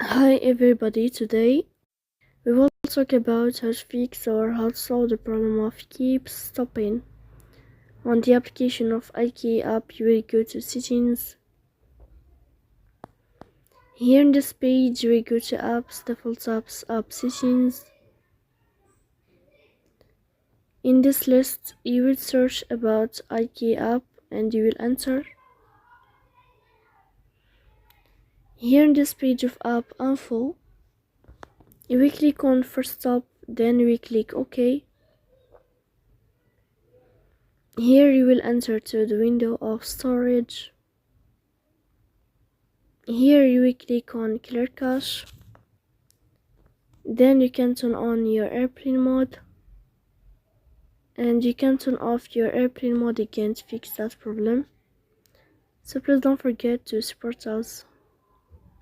Hi everybody, today we will talk about how to fix or how to solve the problem of keeps stopping. On the application of iQIYI app, you will go to settings. Here in this page, you will go to apps, default apps, app settings. In this list, you will search about iQIYI app and you will enter. Here in this page of app info, you will click on first stop, then you will click OK. Here you will enter to the window of storage. Here you will click on clear cache. Then you can turn on your airplane mode. And you can turn off your airplane mode again to fix that problem. So please don't forget to support us.